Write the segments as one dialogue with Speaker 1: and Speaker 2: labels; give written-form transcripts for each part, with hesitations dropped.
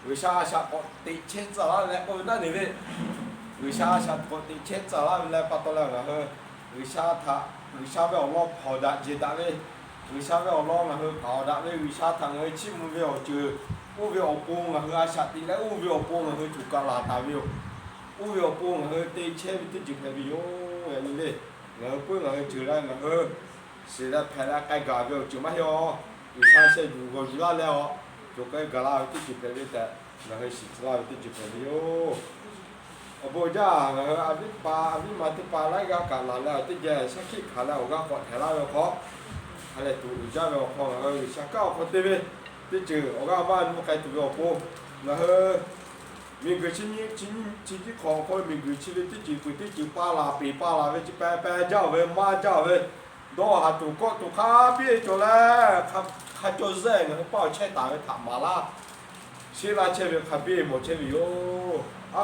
Speaker 1: người xa xa có tị chết giờ lại ôi nó này về người xa xa có tị chết giờ lại bắt đầu là hơi người xa thà người xa về lo họ đã gì đã về người xa về lo là hơi họ đã về người xa thằng ấy chim về họ trừ u về họ buông là hơi xa tị lại u về họ buông là hơi chủ cả là ta về u về họ buông là hơi tị chết tị chụp về video như thế là cuối là hơi trừ lại là hơi sẽ là phải là cái gà về chụp máy ho người xa sẽ dùng gọi gì là leo chụp cái gà là tị chụp về video là hơi xịt là tị chụp về video bây giờ là anh biết mà tiếp ba lại cả là tiếp giờ sẽ khi khá là có còn khá là khó hay là tụi ra về khó là hơi sẽ cao khó tiếp tiếp trừ ở các bạn một cái tụi họ cô là hơi mình cứ chỉ khó thôi mình cứ chỉ tiếp trừ ba là bị ba là với chỉ bé giao về ma giao về đó hạt tụi có tụi khác biết cho là khá cho dễ người bảo chơi tao với thảm mà là chỉ là chơi việc khác biết một chơi việc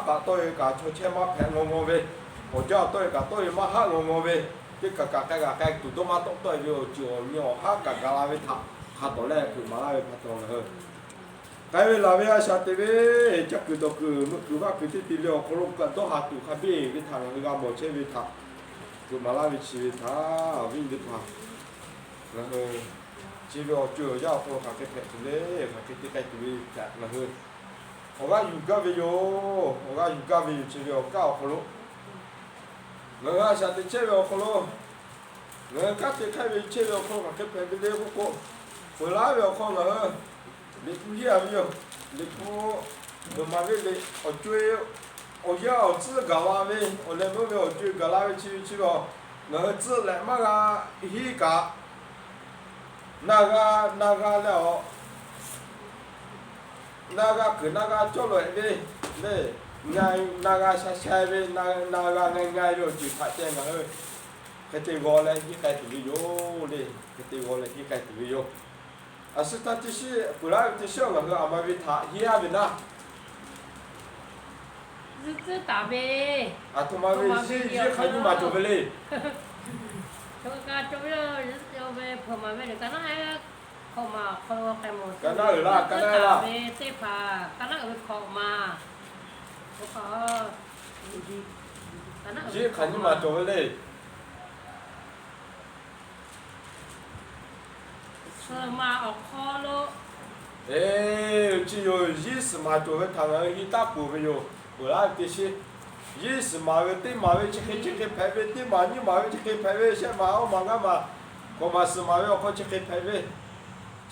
Speaker 1: cả tôi cả cho che má phèn ngô về, một cho tôi cả tôi má hát ngô về, cái tụi tôi má tóc tôi vừa chiều nhỏ hát cả la về thằng hát tổ lẹ cứ má la về hát tổ hơn, cái về là về sao thế về chắc cứ tôi cứ vác cứ tí liệu không lúc cần tôi hát tụi khác về về thằng người một chơi về thằng, cứ má la về chỉ về thằng vinh được thằng, là hơn, chỉ về chiều giao tôi khác cái phèn đấy, khác cái tụi khác là hơn. 我讲有个没有，我讲有个没有吃了搞好了，我讲现在吃了好了，我讲这开没吃了好了，这边的那个回来了好了，你不也没有？你不我妈为了我追，我要自个娃为，我来没有追个拉为去了，我自来嘛个一个，那个了。 naga cứ naga cho loại đi đây ngay naga sai về naga ngay rồi chỉ phải tiền cả ơi cái tiền gọi là cái tiền video đi cái tiền gọi là cái tiền video à sự thật thì bữa nay thì sao là cái mà bị thả hiya bên na
Speaker 2: rất tạm về
Speaker 1: à tụi mà bị gì khai như mà chụp về đi
Speaker 2: chúng ta chụp về phần mà về được cái nó hay không mà không cái một
Speaker 1: cái này là
Speaker 2: về tép phà cái nó ở không mà có cái nó
Speaker 1: gì khai như mà chụp về đi
Speaker 2: mà ở kho luôn
Speaker 1: ê chỉ có gì mà chụp về thằng ấy đi tập bộ về rồi bữa nay thì gì gì mà về tí mà về chỉ cái phải về tí mà như mà về chỉ cái phải về sẽ mà ông mà còn mà sự mà về có chỉ cái phải về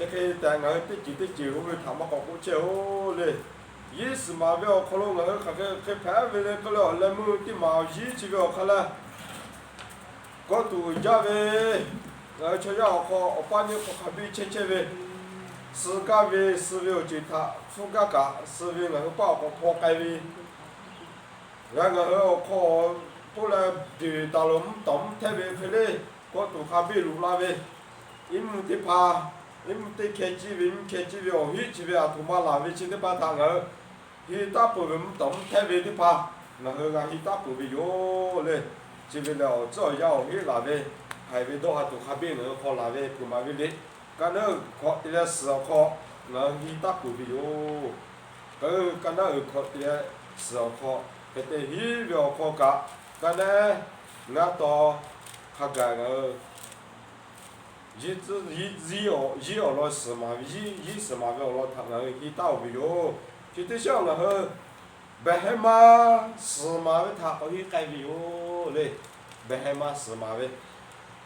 Speaker 1: chắc cái tại ngày tích chỉ hôm nay thằng mà có cũng chơi ô lên, ý sự mà bây giờ kalau ngày cái phải về cái là làm mưa thì mà ý chỉ về cái là có tụ ra về, rồi cho ra họ bao nhiêu họ bị chơi về, sự về chỉ thà phụ cả sự về ngày bảo có phô cái về, rồi ngày họ tôi là đi tàu lốm tóm theo về phải đi, có tụ họ bị lũ la về, im thì pa 이때 개집이 어휘 집에 아토마 라비 치데 바탕을 히타 부분 덤 태베디 파 나가 히타 부비 요레 집에 어쩌야 히 라베 하이베도 하도 하비는 코 라베 그마빌리 까는 코 이레스 코나 히타 부비 요그 까나 코 이레스 코 그때 히벼 코가 까네 나또 하가가 一有了什么什么了他们一到不有，就对象了呵，白嘛什么他可以改不有嘞，白嘛什么喂，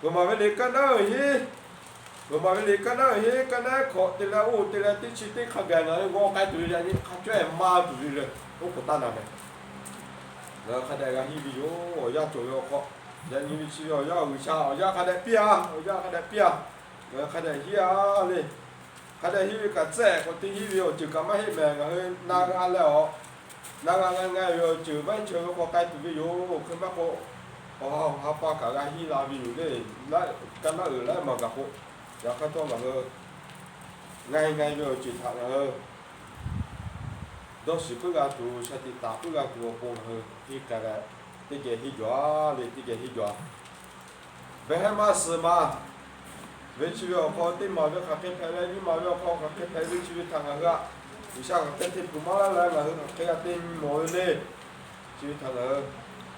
Speaker 1: 我们为了干那些，我们为了干那些干那考的了我的了的去的看干那我改对了你看这嘛对了，我不打那呗，然后看那个一不有，我要做要考。 giờ như chỉ ở nhà ở sao nhà khai đại bia ở nhà khai đại bia rồi khai đại hia này khai đại hia cả trẻ có tí hia rồi chữ cả mấy hia mẹ rồi na cái ăn lẹo na cái ngay rồi chữ mấy chữ có cái tụi ví dụ khi mà có học qua cả cái hia là ví dụ đấy lại cái nó ở lại mà gặp hộ giờ cái to mà ngay rồi chữ thằng là đó là bữa tụ sẽ đi tập bữa tụ bông hơn khi cái tiga hijau, le tiga hijau. Behema sema, veciwe kau ti mawe kakek pele ni mawe kau kakek pele ciwe tangga. người sao cái tên phụ máu là hơn cái tên mỗi này chỉ thằng là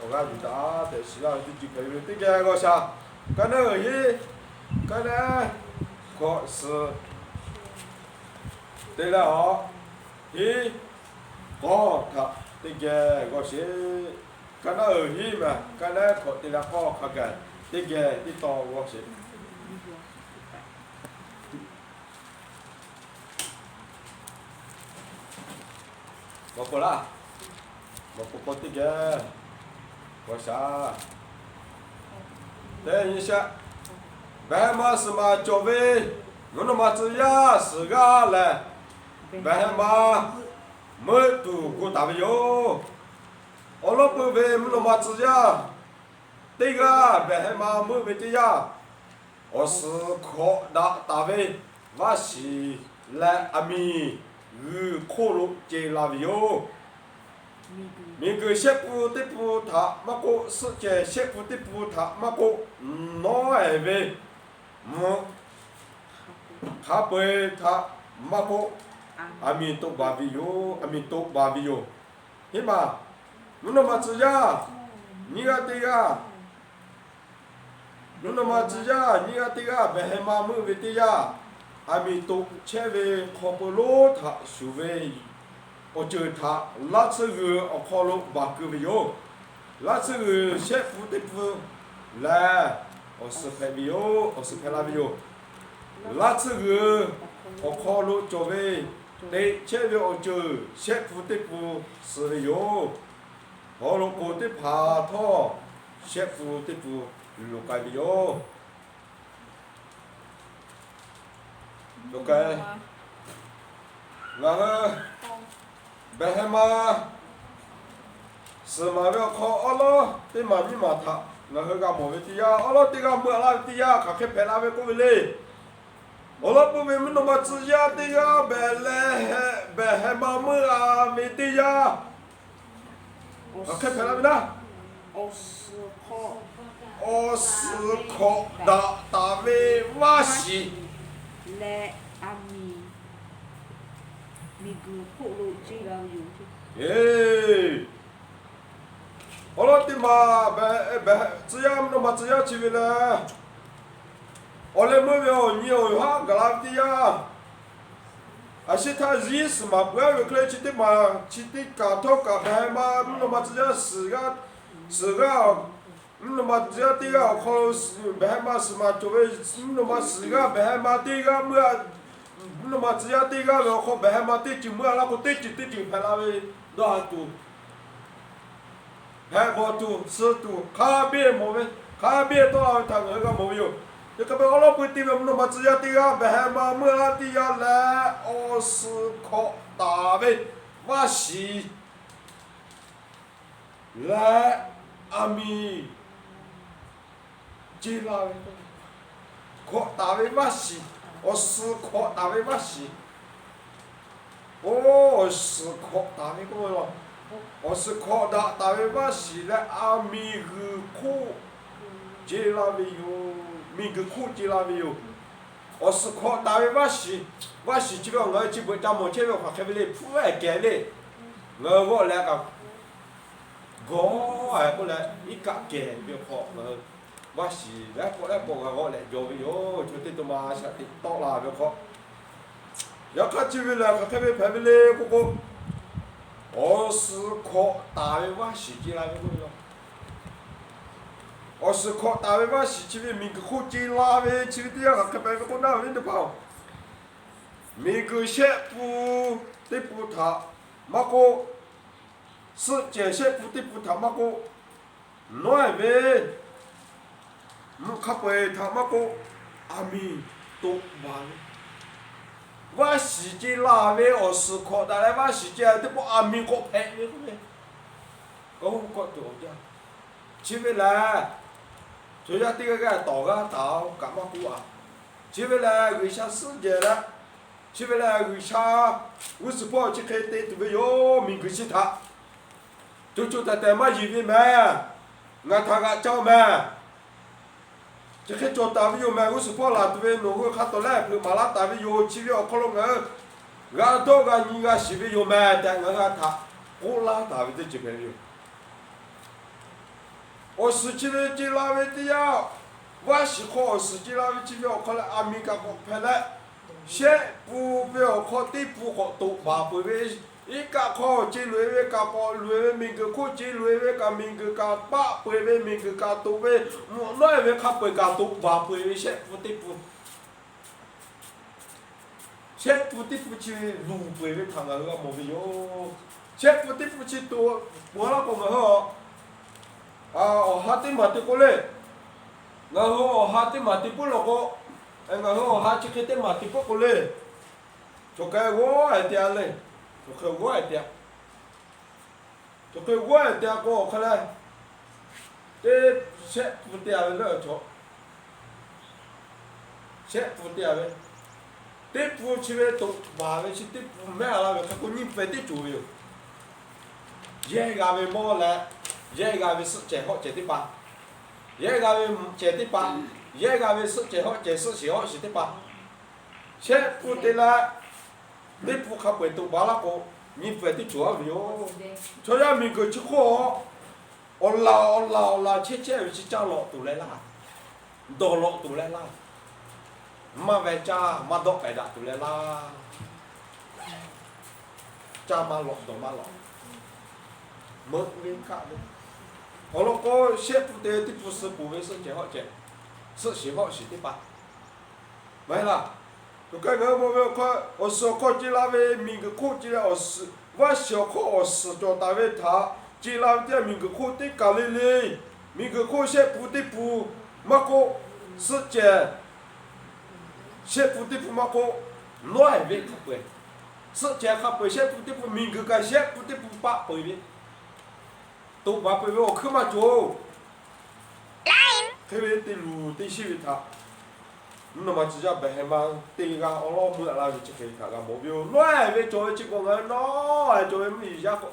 Speaker 1: ở cái gì đó để xí ra thì cái cái cái sao cái này cái này có sự đây là họ hi có thật cái có sẽ cái nó ở hi mà cái này có thì là có cái cái to có sẽ một cái là một cái cái có sao đây như sao bé mà什么做呗我们只要是个嘞bé mà mới tu cô ta bây giờ ở lúc bữa về mình mà chỉ ya đây cái bé mà mới về chỉ ya ở sự khó đã ta về và si là ami người khó lúc chỉ là bây giờ mình cứ xếp phụ tiếp phụ thà mà cô sự chế xếp phụ tiếp phụ thà mà cô nói về một khá bê thà mà cô ami to babiyo thế mà muốn mà chỉ ra 니가 띠가 누나 맞지야 니가 띠가 베헤마 무비띠야 아미 또 체베 코폴로 타 수베 어쩌타 라츠그 어콜로 바크비요 라츠그 셰프 티프 라 어스페비요 어스페라비요 라츠그 어콜로 조베 네 체베 어쩌 셰프 티프 스비요 어로 고티 파토 셰프 티프 루카비요 루카이 나가 베헤마 스마베 코 얼로 티마미 마타 나가 모베티야 얼로 티가 뭐라티야 카케 펠라베 코빌레 얼로 부베 민노마 츠야 티가 벨레 베헤마 무아 미티야 오케이 펠라비나 오스코 다베 와시
Speaker 3: 레 아미 미그 포로 지라요
Speaker 1: 예 얼어티마 베 쯔야므노 마쯔야 치빌라 올레모베오 니오하 갈라티야 아시타 지스 마부야 왜그래 치티마 치티카 토카 베마 므노 마쯔야 스가 므노 마쯔야 티가 콜스 베마 스마 토베 므노 마스가 베마 티가 뭐야 므노 마쯔야 티가 코 베마 티치 뭐야 라고 티치 팔라베 도아투 해보투 스투 카비에 모베 카비에 또 당어가 뭐요 cái bé lo bự tìm nó mà chỉ là tìm bé mà mưa tìm là ô sư khó ta về và xí là ami chỉ là khó ta về và xí ô sư khó ta về và xí ô sư khó ta về cái gì ô sư khó ta về và xí là ami hư khó chỉ là vì mình khu chỉ là vì ở sự khó đại và chỉ biết người chỉ biết làm một chế độ hoặc cái gì phụ ai cái gì người vô lại cả gõ ai vô lại ít cả cái việc họ người và chỉ lại bộ người vô lại rồi cho nên tụi mà sẽ tiếp tục là việc họ giờ các chỉ biết là cái việc phải biết cái cô ở sự khó đại và chỉ là cái gì ở sự khó ta với mà chỉ vì mình cứ khu chỉ la về chỉ đi à cái bé con nào đến được bao mình cứ xếp phụ tiếp phụ thà mà cô sự chế xếp phụ tiếp phụ thà mà cô nói về một khắp về thà mà cô ami tốt bằng và chỉ la về ở sự khó ta lại và chỉ tiếp phụ ami có phê như thế không có chỗ chứ chỉ vì là chúng ta tiếc cái tỏ cái tao cảm ơn cô à chỉ vì là người cha sư姐啦chỉ vì là người cha我是不去开店对不哟mình cứ chỉ thà chúng ta tại mà gì vậy mẹ ngài thằng ngài cháu mẹ chỉ khi cho ta với yo mẹ我是不là对nó cái khát tối lại cứ mà là ta với yo chỉ vì ở con ngài 俺到个你个西边有买的，我个他，我拉大卫的这边有。我十几年进拉卫的呀，我是考十几拉卫这边考了阿米加国派了，先不要考第不考都把不为。一个考进来位个考来位民个考进来位个民个个把不为民个个都为，那位考不个都把不为先不得不。先不得不去路不为他那个毛病哟，先不得不去多，我那个么好，哈的嘛的过来，然后哈的嘛的不那个，然后哈这个的嘛的不过来，就该我一点嘞。就开我一点，就开我一点过看来，这先不点了就，先不点了，这不去了都话了去，这不买了，他过年摆的主要，一个月没来，一个月是最好最的吧，一个月最的吧，一个月是最好最是最好是的吧，先不点了。你不看不懂巴拉个，你不得做没有？这样民个去考，我老切去讲老多来啦，多老多来啦，马外家马多白的多来啦，家马老多马老，没人干的。好了个先不得的不是不为是最好最，是最好是的吧？没了。就该个我看，我小考进那位民个考进来我是，我小考我是叫单位他进那位民个考的干哩哩，民个考先不的不，么个时间，先不的不么个乱位可不，时间可不先不的不民个干先不的不把背位，都把背位我去嘛做，特别的路的西位他。那么只要白嘛，对个我老母那就可以看个目标，那为作为这个人，那作为米家个，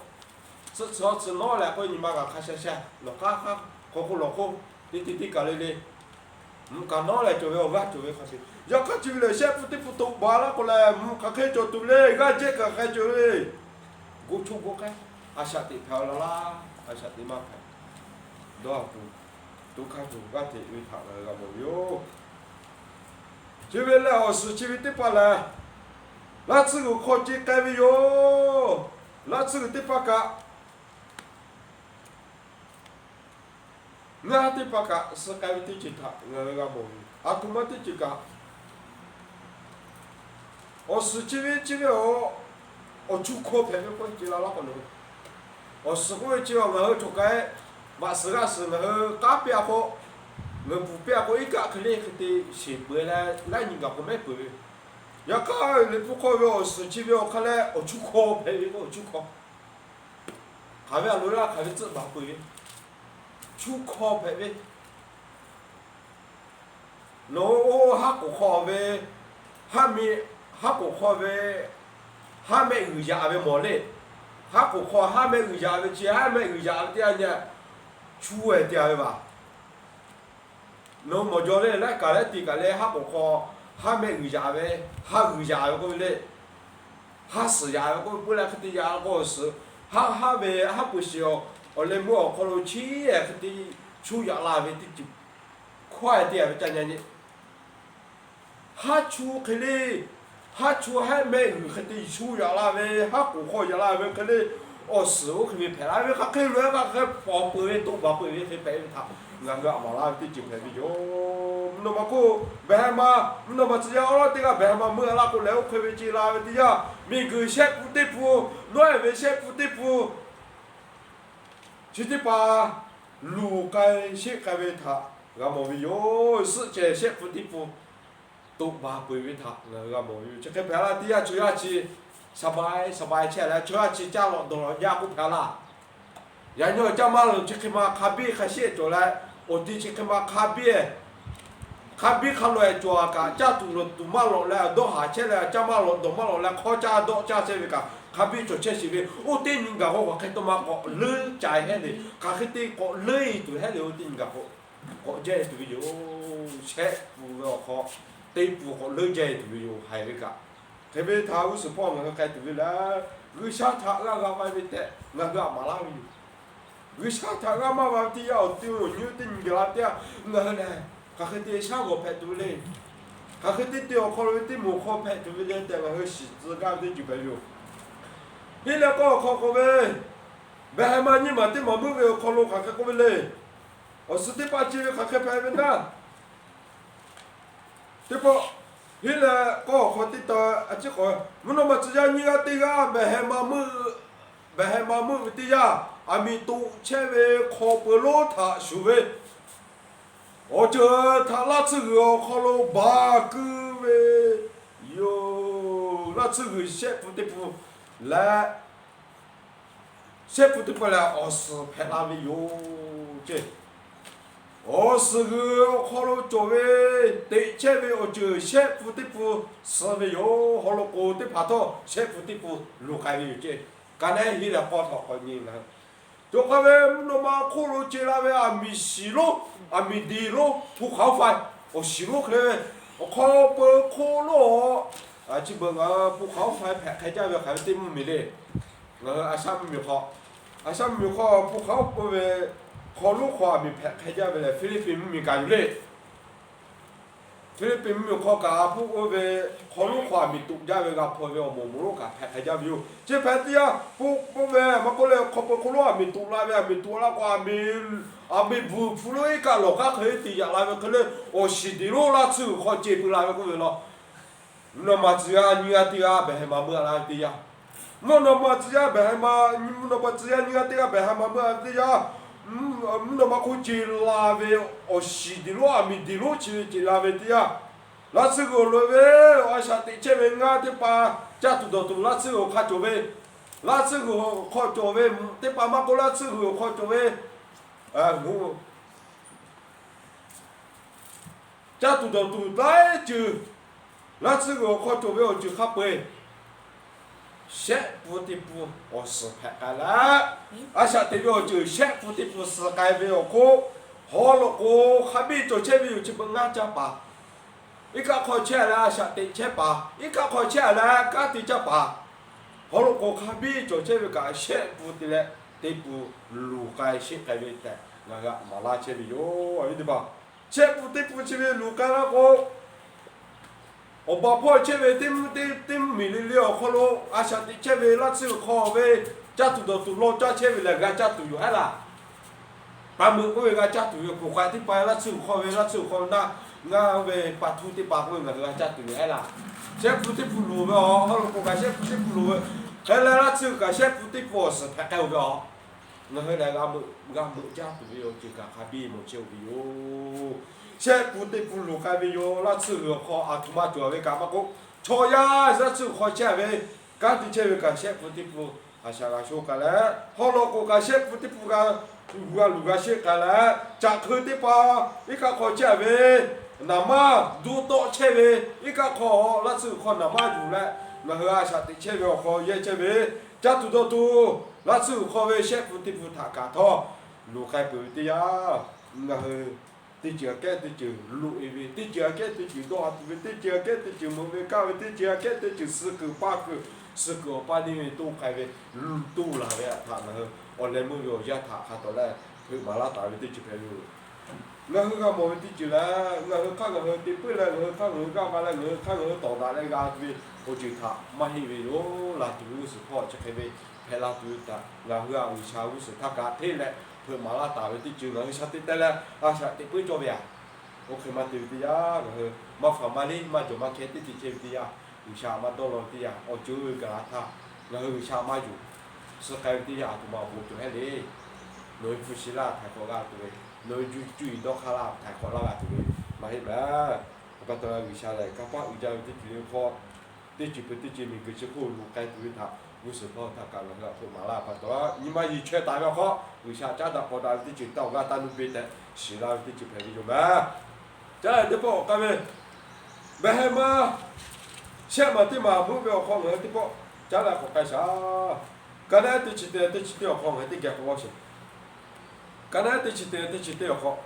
Speaker 1: 是只要是那来个你妈个看下下，那看可可，你搞嘞嘞，看那来作为我作为看些，要看就来先不得不懂巴拉过来，看开就懂嘞，看这个开就嘞，我出国开，阿下地漂了啦，阿下地嘛开，多少步，都看住，我这为他那个目标。这边来我是这边的巴来，那这个考进改没有？那这个的巴个，那的巴个是改的这个，那个么？啊，他妈的这个，我是这边我出考排名关进了那个了，我是我这个我出改，马是个是我改别个。我不别个一个可能的写背来，那人家不买背。要搞你不考要十几秒，看来我出考排名我出考。还没路啦，还没走马背。出考排名。那我还不考呗，还没还没有家的毛嘞，还不考还没有家的，这还没有家的点呢，出来点吧。侬莫叫嘞，来搞来地搞来，还不好，还没有家呗，还有家个嘞，还是家个本来去的家个是，还没还不需要，我来莫可能钱也去的出家那边的就快点讲讲的，还出去嘞，还出还没有去的出家那边，还不好家那边去嘞，哦是我去没拍那边还可以乱个还包白位都包白位去白他。那个马拉的就排比较，那么个白马，那么只要那这个白马没那个来我可以去那的呀，每个先不得不，那位先不得不，就是把路该先该为他，那么为有时间先不得不，都把归为他，那个么有这个白拉的呀，主要去上班起来，主要去家老多了，家不漂亮，人家家嘛了，这个嘛咖啡还写出来。我的这个嘛咖啡看来做个，家都了都马路来，都下起来，家马路都马路来，考家都家这个，咖啡做这些个，我对人家我看到嘛个累在那里，看看对个累对那里我对人家个这对有，吃不要好，对不好累在对有还那个，特别他有时帮我该对了，为啥他那外面的那个马拉有？为啥他那嘛外地要丢牛的你给他的，那呢？他很得啥个拍对嘞？他很得掉考虑的没考拍对嘞，但那个细致感的就白有。你那个考过没？别还嘛你嘛的嘛没有考虑看看过没嘞？我是的把这个看看拍没呢？对不？你那个考的到啊这个，我那么只要你个这个别还嘛没，别还嘛没的呀，阿弥陀前面考不落他学位。我这他那次个考了8个喂，哟，那次个写不得不来，写不得不来20拍那位哟这，20个考了作为对前位我就写不得不10位哟，考了过的拍到写不得不录开位这，刚才你来报考考你呢。就看为那么考了这那位阿米西罗，阿米地罗不考翻，我西罗可能我考不考了，啊基本上不考翻开家位还得没没嘞，阿啥没考，阿啥没考不考不为考了考没开家位嘞，菲律宾没干嘞。菲律宾没考干不为考了考没读家位个破为我没干开家位哟，这拍的呀不为嘛过来考不考了没读那位没读那个没不了一个老家可以的呀那位可能我西的路那次考这边那位个位了，那么只要你啊的啊别嘛没那的呀，我那么只要别嘛你那么只要你啊的啊别嘛没的呀。那么可接拉位，哦，西的路啊，米的路去接拉位的呀。那次个路位，我下的前面啊的把家土到土，那次个看座位，那次个看座位，的把嘛个那次个看座位，我家土到土来就，那次个看座位我就看背。写不得不我是拍干了，而且代表就写不得不是改为我过，好了过还没做前面有基本俺家吧，一个考起来了下得前吧，一个考起来了干得家吧，好了过还没做前面个写不得了，得不路改写改为的，那个马拉前面哟，有的吧，写不得不前面路改那个。我把破前面点米的了，考了，阿下的前面那次考为家土到土老家前面来个家土有还啦，把门为个家土有不快的把那次考为那次考那俺为把土的把为那个家土有还啦，现不的不路呗哦，好了不个现不的不路，还来那次个现不的不是太高呗哦，那后来俺们家土有这个还比没就有。现不得不路开为哟，那次个考啊，他妈作为干嘛个？错呀，那次考前为，干的前为干现不得不，啊，下个学干嘞，好了个干现不得不干，路个学干嘞，咋可的吧？一个考前为，那么路到前为，一个考那次考那么路嘞，那后啊下的前为考也前为，咋读到读，那次考为现不得不他干套，路开不的呀，那后。对这个对这路一位，对这个对这多少位，对这个对这某位高位，对这个对这10个8个10个8的位都开位，都那位他那个，我来某有家他他到来，去马拉大位对这边有，那个个某位对这啦，那个看个对不啦，那个看个干嘛啦，那个看个到达那个位，我就他马黑位哟，那都有是跑这开位，拍那都有的，那个为啥有是他家退来。เพื่อมาลาตาไปที่จืดเราชัดติดแต่ละอาชัดติดปุ้ยจบอย่างโอเคมาติดที่ยาก็มาฝั่งมาลีมาจบมาแค่ติดที่เชฟที่ยาวิชามาโตลงที่ยาเอาจืดกระทะแล้ววิชามาอยู่สกายที่ยาตัวมาบุกตัวให้เลยโดยฟุชิลาถ่ายขอลาตัวเลยโดยจุยดอกคาราถ่ายขอลาตัวเลยมาเห็นไหมก็ตัววิชาอะไรก็ป้าอุจจาระที่จืดพอที่จืดเป็นที่จืดมีก็จะพูดลูกไก่ตัวถ่าย有时候他干了个会麻辣，把多你妈一圈打表好，为啥家长跑到的就到个大路边的，是啦的就排的就嘛，这的不干咩？没还嘛，现嘛的嘛目标好我的不，将来好干啥？刚才的起的好我的给好些，刚才的起的好，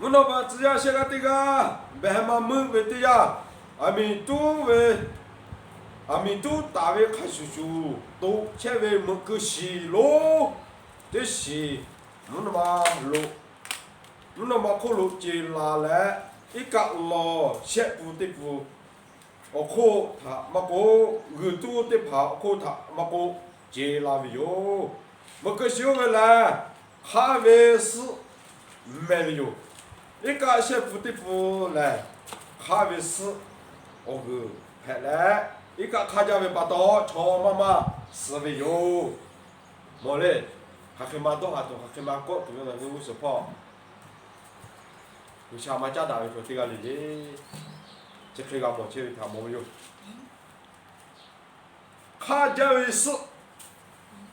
Speaker 1: 我那把只要些个这个，没还嘛目为的呀。阿弥陀为，阿弥陀大为开始主，都前为么个西路，这是么那么路，么那么可路接拉来，一个路切不得不，我可他么个耳朵的跑，可他么个接拉没有，么个小个来，还为是没有，一个切不得不来，还为是。我个拍来，一个卡家为把刀，朝妈妈是为有，冇嘞，还可以买多还多，还可以买高，都要那个50跑。有下马家大为说这个理解，这可以个冇钱他冇有。卡家为是，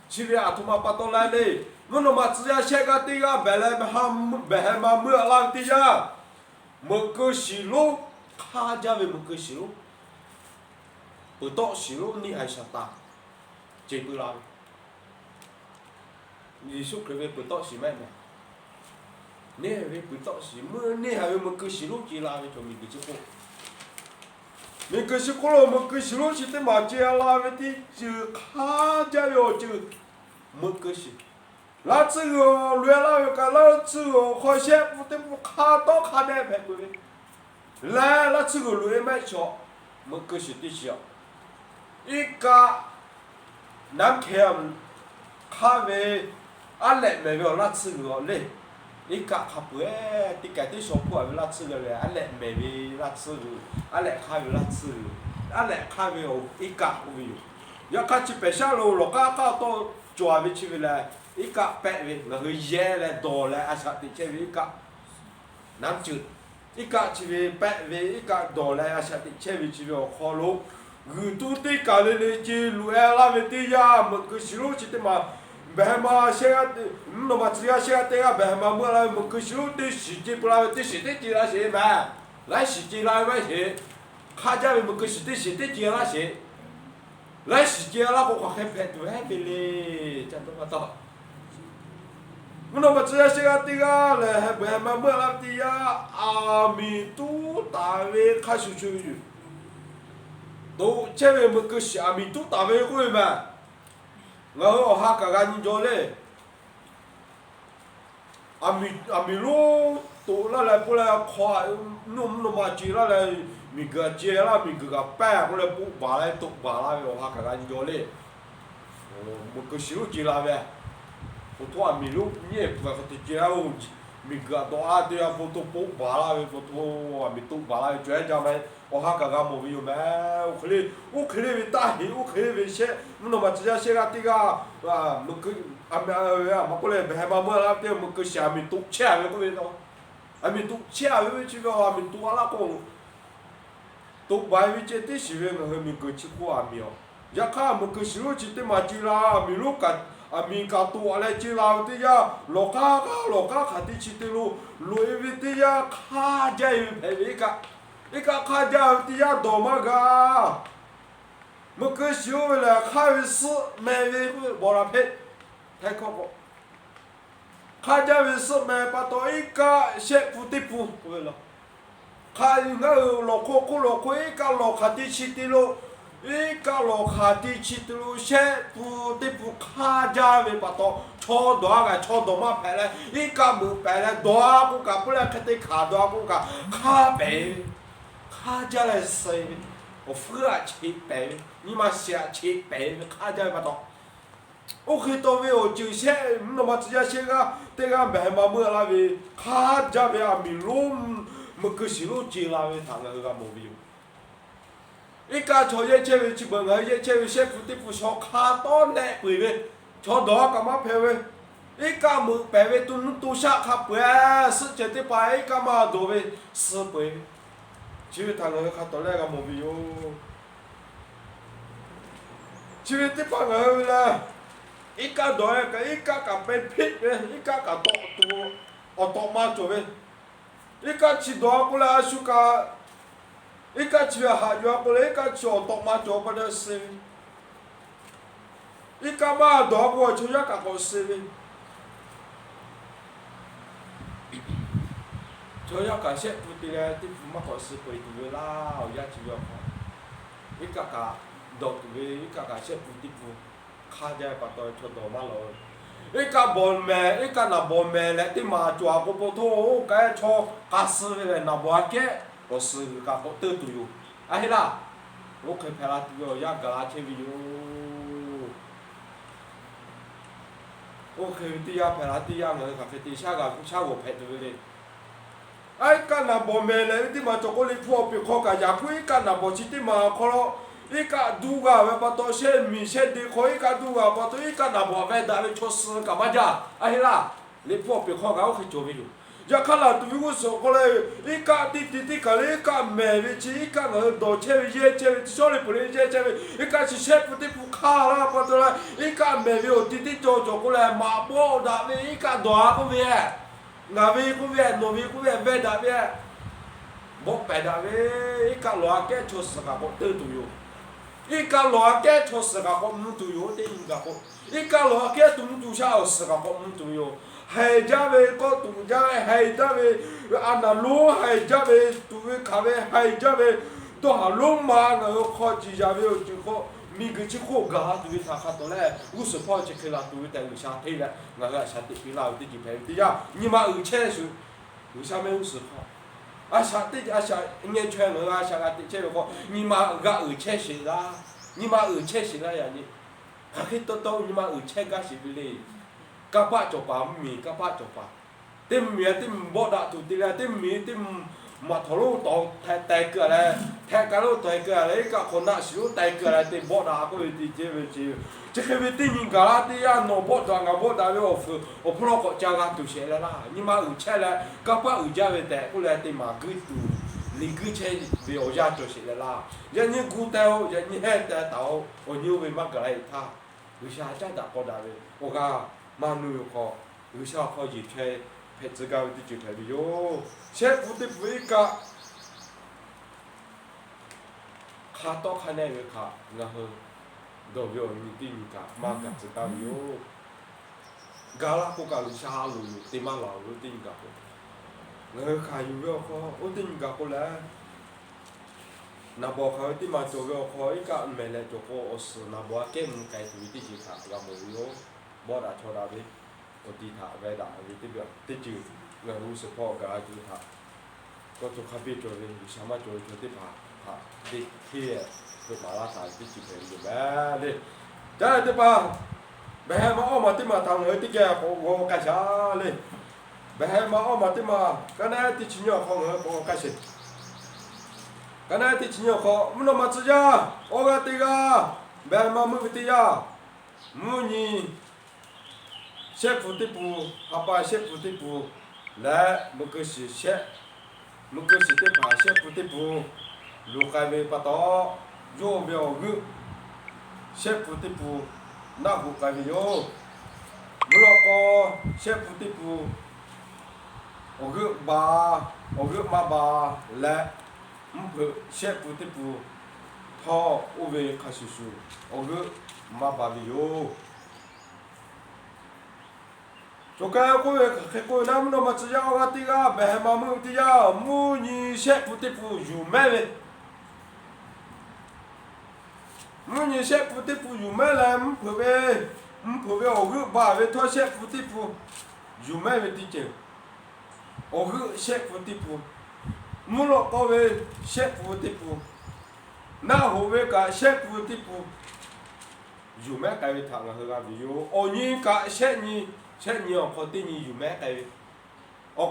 Speaker 1: 去为阿图嘛把刀来嘞，我那么只要写个这个白来还嘛没浪的呀，没个西路。卡家为么个西路，不到西路你还想打，接不来。你说可为不到西买嘛？你还为不到西么？你还为么个西路接拉为就没个结果。没个西果了，么个西路是得嘛接拉为的就卡家哟就么个西。那这个乱了个那这个好像不得不卡到卡那排不为。来，那这个路买小，么个是的小，一个南看卡为阿来没有那这个嘞，一个卡不哎，的个的小铺为那这个嘞，阿来没为那这个，阿来卡为那这个，阿来卡为哦一个没有，要看去白下路路家到抓为去为来，一个白为那个烟来多来阿啥的去为一个，南就。一个去为白为一个多来啊，下的前为去为好路，耳朵的家里的接路哎那为的呀，么个西路去的嘛，白嘛现在的，那么只要现在的啊白嘛么来么个西路的时间不来的时间接那些嘛，来时间来买些，卡家为么个时间接那些，来时间那个还排队还别嘞，真他妈到。我那么只要写个这个来，还不还嘛么那的呀？阿弥陀大为开始就有，都前面么个是阿弥陀大为会嘛？然后哈个个人做嘞，阿弥罗都那来不来夸，弄嘛接那来米个接那米个摆过来不把来都把那个哈个个人做嘞，哦，么个是路接那呗。我托阿米路，你也不可能接那种米个多啊对啊，不都不巴拉的，不都阿米都巴拉的，专家们，我哈刚刚没有买，我可能为打黑，我可能为写，我那么直接写个这个啊，么个阿米啊，么过来还嘛么那点么个下面都钱个味道，阿米都钱个去个阿米都阿拉讲，都外围这点是为个阿米个去过阿米哦，要看么个西路去点嘛去啦，阿米路干。阿弥陀佛来接拉的呀，罗卡卡的去的路，路一的呀，卡家有排一个卡家的呀多么个，么个小为了卡为是买为不包了赔，太可怕。卡家为是买不到一个些不的不为了，卡那个罗可一个罗卡的去的路。一个路卡的去的路线不得不卡家为把刀超多个超多嘛排来，一个没排来多个个不来看得卡多个个卡白，卡家来谁？我付了钱白，你妈写钱白卡家把刀，我可以到位哦，就写那么直接写个这个白嘛没那位卡家为阿米龙没个西路接那位他那个没有。一个朝一切为去问个一切为写不得不小卡到来回为，朝多干嘛排为？一个没排为都下卡不啊？是绝对把一个嘛多为是回，就他那个卡到来个没有，就得把个啦，一个多一个被撇为，一个多哦多嘛做为，一个去多过来就个。一个去下药过来，一个去学嘛做不了事，一个嘛多过就要干个事。 저야 가시 부티래 티 부마 거스 보이두베 라 오야 지요 이까까 도두베 이까까 셰 부티부 카자 빠또 초도 말로 이까 본메 이까 나 본메 레티 마 좋아고 보토 가초 가스베 나 보아케 로스 가고 뜨두요 아히라 오케이 페라티요 야 가라체비요 오케이 티야 페라티야 너 가페티 샤가 샤고 페두베 ai kana bomele ti ma chokoli pho pi kho ka ya kui kana bo chi ti ma kholo i ka du ga we pa to she mi she di kho i ka du ga pa to i kana bo ve da le cho s ka ma ja ai la le pho pi kho ga o khi cho bi lu ya khala tu wi so ko le i ka ti ka le ka me vi chi i ka no do che vi ye che vi so le pu le che vi i ka chi she pu ti pu kha la pa to la i ka me vi o ti cho ko le ma bo da vi i ka do a ko vi ngà vi cũng về nô vi cũng về đã về bốc bè đã về ít cả loa cái cho sự cả bộ tư tụ yếu ít cả loa cái cho sự cả bộ muốn tụ yếu thì cả bộ ít cả loa cái tụ tụ sao sự cả bộ muốn tụ yếu hay ra về có tụ ra hay ra về ăn là lúa hay ra về tụ về cà phê hay ra về to hà lúa mà nó khó chỉ ra về chỉ có mi cái chiếc khô gà tụi mình thà khát tối nay u sửa phơi chỉ khi là tụi mình tại người sa thế là ngài là sa tị lao tị chỉ phải tị ra nhưng mà chơi sự người sa mấy u sửa phơi sa tị sa nghe chơi nữa sa cái tị chơi được không nhưng mà gà chơi gì ra nhưng mà chơi gì ra vậy khi tôi nhưng mà chơi cái gì vậy các bạn chụp ảnh mi các bạn chụp ảnh tìm mi tìm bộ đạo tụi tị là tìm mi tìm mà thằng lúc tao tay cửa này thay cái lúc tay cửa này các con nào xíu tay cửa này thì bỏ đá có gì chơi về chơi chứ khi về tin nhìn cả là thì anh nó bỏ đá ngã bỏ đá với ở phụ nó có cha gà tụi xe là nhưng mà chơi là các bạn chơi về tay có lẽ thì mà cứ tụi lý cứ chơi về ở nhà tụi xe là giờ như cú tao giờ như hết tao ở nhiều về mắc cái này tha người xa chắc đã bỏ đá về ở cả mà nuôi họ người xa họ gì chơi phải tự cao thì chịu phải bị vô sẽ phụ thì phụ cả khá to khá này với khá là hơn đồ vô như tin cả mà cả tự cao vô gà là cô cả lúc xa luôn tìm mà lão luôn tin cả người khá vô vô khó tin cả cô là nà bỏ khá tìm mà chỗ vô khó ý cả mẹ lại chỗ cô ở sự nà bỏ cái cái tụi tí chỉ khá là một vô bỏ đã cho ra đi ở đi thả về đã vì cái việc tí chữ ngườiรู้สึกพอกับจุดถาก็จุดข้าพี่จุดเรียนอยู่สามารถจุดที่ผ่าที่จุดมาลาสายที่จุดเรียนอยู่แบบนี้จ้าที่ป่ะแบบมาเอามาที่มาทางที่แกของกระชาเลยแบบมาเอามาที่มาก็น่าที่ชิ้นยอของของกระชิก็น่าที่ชิ้นยอของมันมาซื้อยาโอกาสที่กาแบบมามือที่ยามือนี่เชฟฟุติปูฮับไปเชฟฟุติปูและมันก็สิเชฟมันก็สิที่ผ่าเชฟฟุติปูลูกไก่เวปะตอโยเบลกึเชฟฟุติปูน่าหูไก่เวโยมุลกอเชฟฟุติปูโอกึบาโอกึมาบาและมันเพื่อเชฟฟุติปูทออุเวคาชิสุโอกึมาบาเวโยchỗ cái cô nam nó mà chỉ giao cái tí cái bè mà mua tí giao mua như xếp phụ tí phụ dù mẹ vậy mua như xếp phụ tí phụ dù mẹ là mua về ở group bà về thôi xếp phụ tí phụ dù mẹ về tí chứ ở group xếp phụ tí phụ mua lọ có về xếp phụ tí phụ na hồ về cả xếp phụ tí phụ dù mẹ cái thằng là hơi gặp ví dụ ở như cả xếp nhưเช่นนี้เขาตีนี้อยู่แม่ไก่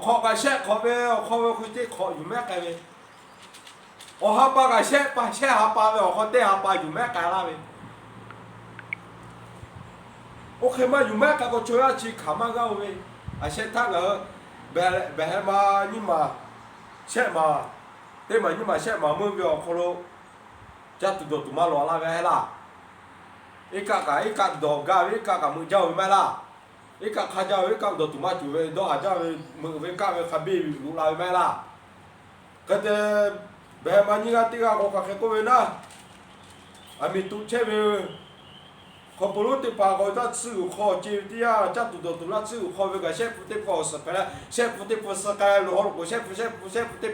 Speaker 1: เขาก็เช่เขาไปเขาคุยที่เขาอยู่แม่ไก่ฮับปะก็เช่ปะเช่ฮับปะไปเขาเตะฮับปะอยู่แม่ไก่ละไปโอเคมาอยู่แม่ไก่ก็ช่วยชีขามาก็เอาไปเช่ท่านแบบมานี่มาเช่มาเต้มานี่มาเช่มาเมื่อเวลาเขาจะตัวมาหล่อละไปให้ละอีกาดอกกาอีกามือเจ้าไม่ละอีกข้าเจ้าอีกตัวตุ่มจู่เวดอาเจ้ามือเวก้าเวขับบีลูลาไม่ละก็จะแบบมันนี่ก็ตีก็เขาแค่ก็เวนะอามีตุเชเว可不如的把个那吃有好，就的呀，这都那吃有好，那个先不得搞死，本来先不得不是该落后，先不得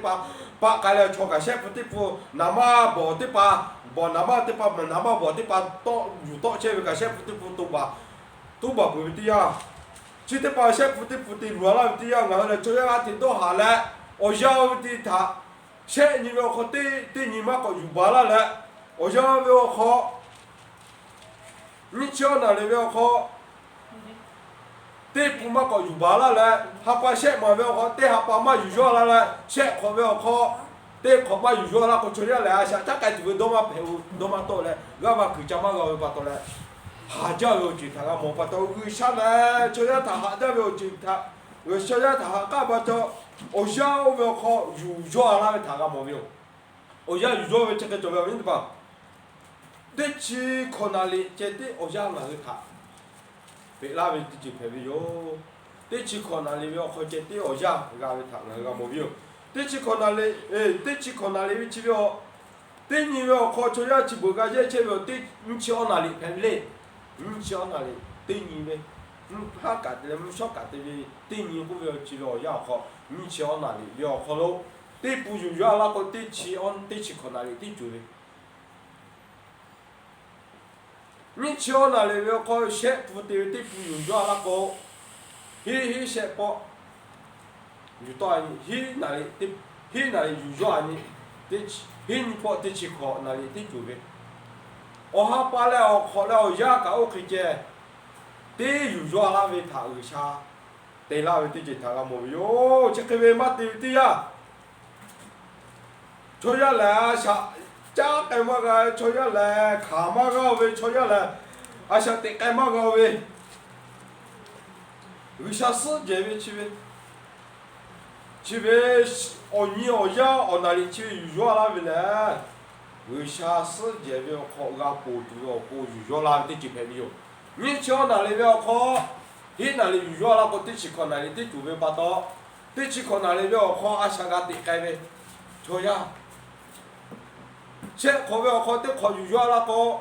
Speaker 1: 把该来错个，先不得不那么不得把，不那么的把那么不得把到遇到这个先不得不都把不的呀，只得把先不得落了的呀，然后呢，这样听到下来，我要的他，先你要好对你们个有把了嘞，我要好。你叫那里边好，对不嘛个有巴拉嘞，哈巴些嘛边好，对哈巴嘛有热了嘞，些可边好，对可嘛有热了，个出来来下，他该做多嘛陪我多嘛多嘞，我嘛去家嘛个巴多嘞，哈家有去他个莫巴多，为啥嘞？出来他哈家有去他，为啥呀？他哈干巴多，我想我边好有热了他个莫边，我想有热这个做边对吧？对起可哪里？这对我家那个他，别那边就陪陪哟。对起可哪里要好这对我家那个他那个目标。对起可哪里？对起可哪里去了？对你要好出来去不干这去了？对你去哪里陪嘞？你去哪里？对你嘞？他干的不少干的嘞，对你不要去了要好，你去哪里要好喽？对不就要那个对起可哪里对就嘞？你瞧那里边个些不对的不用抓那个，he些不，有到he那里的he那里有抓你，的he你不的去考那里的就呗。我哈把了考了呀个我去见，的有抓那边他有啥，的那边的就他个没有，这个边嘛对的呀，出下来啥？家该么个出下来，看么个为出下来，啊想得该么个为，为啥世界为去为？去为哦你哦呀哦哪里去预约那边来？为啥世界为考个不读哦不预约那边去排没有？你去哪里要考？你哪里预约那个得去考哪里得准备把到？得去考哪里要考啊想个得该为？出呀？先考不考得考预约那个，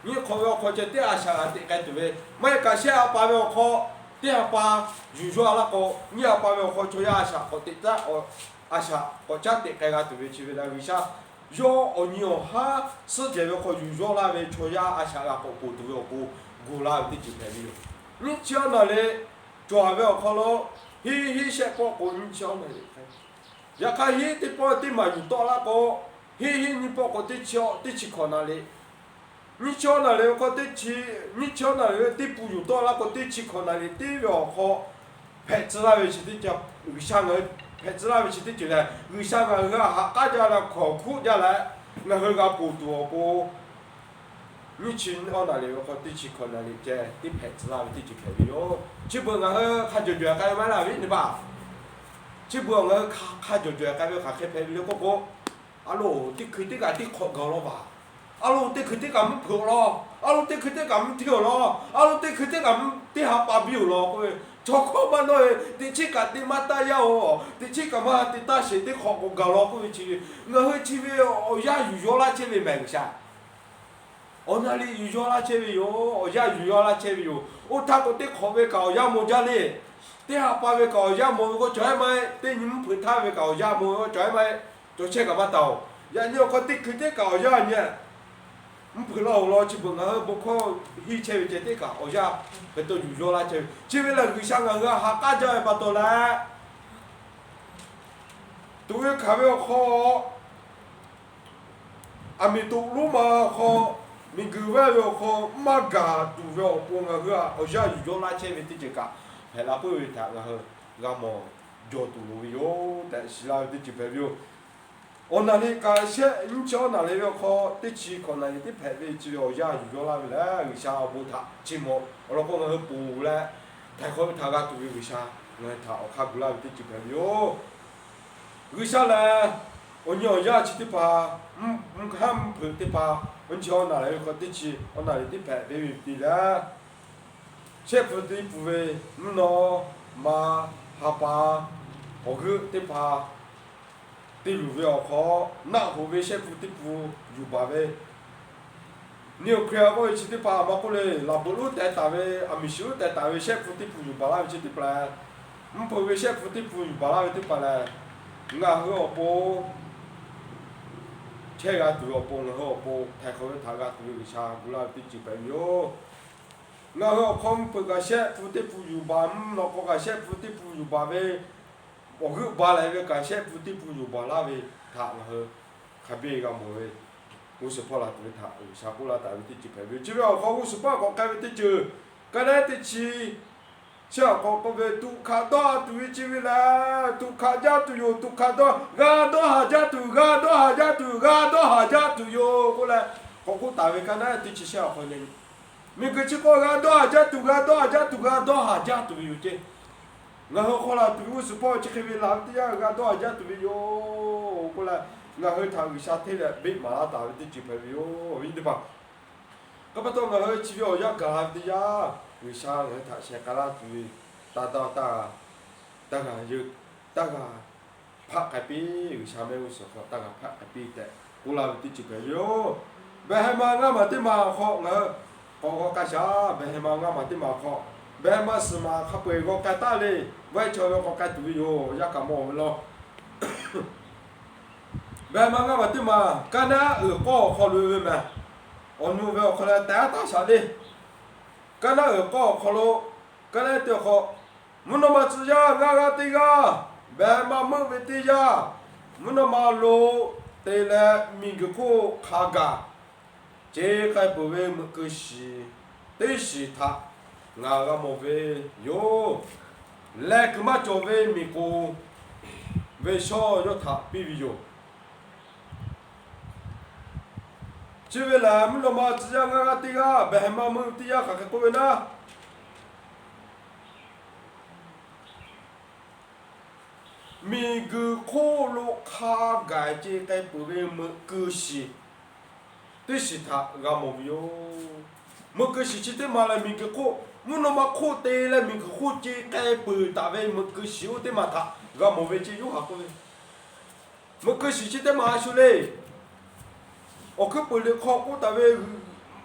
Speaker 1: 你考不考这第二项得该对不？没个先把不考，第二把预约那个，你要把不考出呀项，考得在哦，啊项，考这得该个对不？去不来为啥？要哦你哦哈，世界要考预约那边出呀啊项个考不对哦过那得就排没有。你讲那里抓不考咯，he先把过你讲那里，要看he的把的嘛有到那个。嘿，你包括得去考哪里？你考哪里？我得去，你考哪里？得不用到那个得去考哪里？得要考牌子那边去的叫为啥个？牌子那边去的就来，为啥个？哈大家来考苦家来，那个个不多不？你去到哪里？我得去考哪里？这得牌子那边得去排哟。去不那个看就该买那边的吧？去不那个看就该买看开排了个。阿罗啲佢啲架啲學夠咯吧？阿羅啲佢啲咁學咯，阿羅啲佢啲咁跳咯，阿羅啲佢啲咁啲下巴表咯，佢做個乜都係啲隻架啲乜大有哦，啲隻架乜啲大些啲學個夠咯，佢去我去去我家預約啦，這邊買個啥？我那裡預約啦，這邊有，我家預約啦，這邊有，我睇個啲學位夠也冇家哩，啲下巴位夠也冇個仔咪，啲你唔陪睇位夠也冇個仔咪。做车干嘛到？人家个地去得搞呀呢，唔陪老老去不我不靠以前这得搞呀，很多娱乐啦就，只为了去香港个哈大家也不到来，都要看要好，阿弥陀罗嘛好，你个外要好，马嘎都要帮个个，我呀娱乐啦这边得这个，还拉不会谈个呵，个么叫都路哟，但是啦得这边哟。我那里个些，你叫那里要考得去考那里的排位只要呀预约那边来，为啥不他？寂寞，我老公我补嘞，太好他个对为啥？我他我看不来得去排哟，为啥嘞？我娘家去的吧，看不的吧，我叫那里个得去，我那里的排位的嘞，些不的部位，喏妈哈巴，我个的吧。对路要好，那后面些不得不有把位， nhiều khi có chỉ tiếp bà mà có lẽ là bố lú tại tại vì ami xíu tại tại vì chef phụ tiếp phụ bà la chỉ tiếp là phụ vì chef phụ tiếp phụ bà la tiếp bà là ngã hứa bố chơi gà tụi bố ngã hứa bố thay khâu thay gà tụi cái sao cũng là tiếp chỉ phải yo ngã hứa không phụ cái chef phụ tiếp phụ bà nó có cái chef phụ tiếp phụ bà về我去把那个感谢不得不如把那位他然后还别个么位58啦对他下过啦大位的几排位这边好58个改位的就刚才的去小个位都看到对这位啦都看家都有都看到噶多下家都噶多下家都噶多下家都有过来个大位刚才的去小可能每个这个噶多下家都噶多下家都噶多下家都有这ngã hơi khó là tụi sự bao chỉ khi làm thì ra đó giờ tụi yo có là ngã hơi thằng sát thế là biết mà là tạo thì chỉ phải yo biết được không các bạn tôi ngã hơi chỉ yo giờ cả thì giờ người sa người thằng sẽ cả là tụi ta cả như ta cả phát cái pi người sa mấy người sợ ta cả phát cái pi thế cũng là thì chỉ phải yo bây giờ mà ngã mà thì mà khó ngã có cái sao bây giờ mà ngã mà thì mà khó bây mà sự mà khắp quê có cái ta đi vậy cho nó có cái tụi yo ya cả mồm lo bây mà ngã mà thì mà cái nào ở có khó lui mà ông nu về khó là té ta sao đi cái nào ở có khó lo cái này tiêu khó muốn nó mà chỉ ra ngã tí ra bây mà mưa về tí ra muốn nó mà lo tê là mình cứ có khá cả chế cái bữa về một cái gì đấy gì thà ngà cái mồ về yo lẽ cứ mà cho về mi cô về sau yo thà bị yo chỉ về là mình mà chỉ ra ngà tí ra bé mà mình tí ra cả cái cô bên na mi cứ khô lô khá gai chế cái bữa về một cái gì đấy gì thà ngà mồ yo một cái gì chỉ thế mà là mình cái khô muốn nó mà khô tê là mình cứ khô chế cái bự tại vì một cái xíu thế mà thà gà một về chế yếu học thôi một cái gì chỉ thế mà xíu lên ở cái bự lên khó cũng tại vì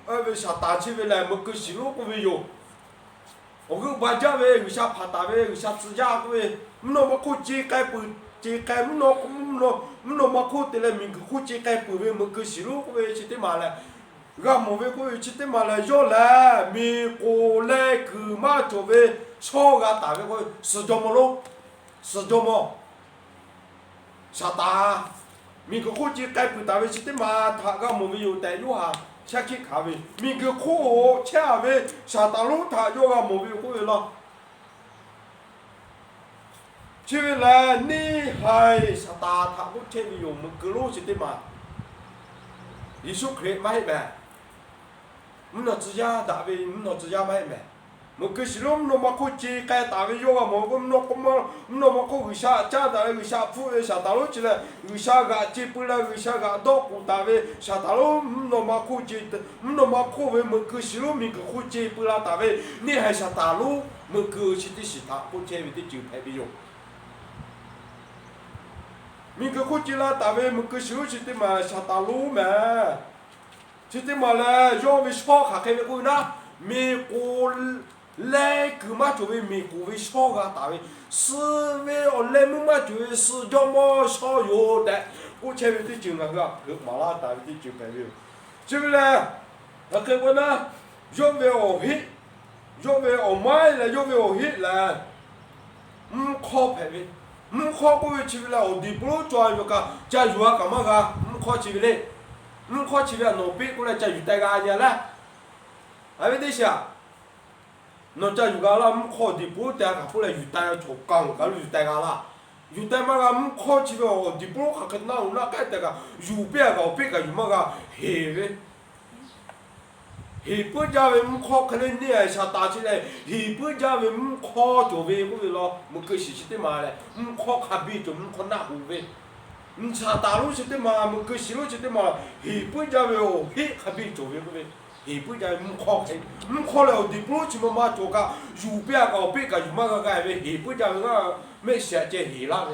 Speaker 1: ở về sát ta chế về lại một cái xíu cũng về rồi ở cái bây giờ về người sát phạt tại vì người sát tự giác cái về muốn nó mà khô chế cái bự chế cái muốn nó mà khô tê là mình cứ khô chế cái bự về một cái xíu cũng về chỉ thế mà là gà một về coi chỉ thế mà là do là mi cô lẽ cứ mà cho về cho gà ta về coi sử dụng mà sao ta mi cứ khô chỉ cái bự ta về chỉ thế mà thà gà một về yêu đại yêu hà chắc khi khá về mi cứ khô cha về sao ta lúc thà do gà một về coi lo chỉ là ni hay sao ta thà lúc chơi về dùng một cái lô chỉ thế mà Giêsu Christ mà hết mẹ mình nói chỉ ra tại vì mình nói chỉ ra mà hết mẹ một cái sự lúc nó mà có chi cái tại vì do mà cũng nó mà có người sa cha tại người sa phụ người sa ta lúc chỉ là người sa gà chi bự là người sa gà đốt cũng tại vì sa ta lúc nó mà có chi nó mà có về một cái sự lúc mình có chi bự là tại vì ni hay sa ta lúc một cái sựที่สิทธิ์ผู้เชื่อวิธีจืดให้ประโยชน์mình cứ khôi là tại vì một cái sự chỉ mà sa ta lúc mà chỉ mà là do vì sao khác cái cô na mi cô lẽ cứ mà cho vì mi cô vì sao cả tại vì sự vì ở lẽ mà cho vì sự cho mà sao yo đấy cô chơi với cái chuyện là cái mà là tại vì cái chuyện phải hiểu chứ là cái cô na do vì ở hít do vì ở mai là do vì ở hít là khó phải vì khó cô chỉ là ở đi pro cho anh cả cha vừa cả mà cả khó chỉ vì khó chỉ vì nó biết cô là cha vừa tay ga nhà là ai biết đấy sao nó cha vừa là khó đi pro tay cả cô là vừa tay cho căng cả vừa tay ga là vừa tay mà cả khó chỉ vì ở đi pro cả cái nào nó cái tay cả vừa biết cả vừa mà cả hệ vậy hệ bữa giờ về khó cái này này sao ta chỉ này hệ bữa giờ về khó cho về cũng vậy lo một cái sự thế mà này khó khá bị cho khó nặng cũng vậy sao ta lúc thế mà một cái sự lúc thế mà hệ bữa giờ về hệ khá bị cho về cũng vậy hệ bữa giờ khó là đi pro chỉ mà cho cả dù biết cả vừa mà cái về hệ bữa giờ nó mấy sẽ chơi hệ là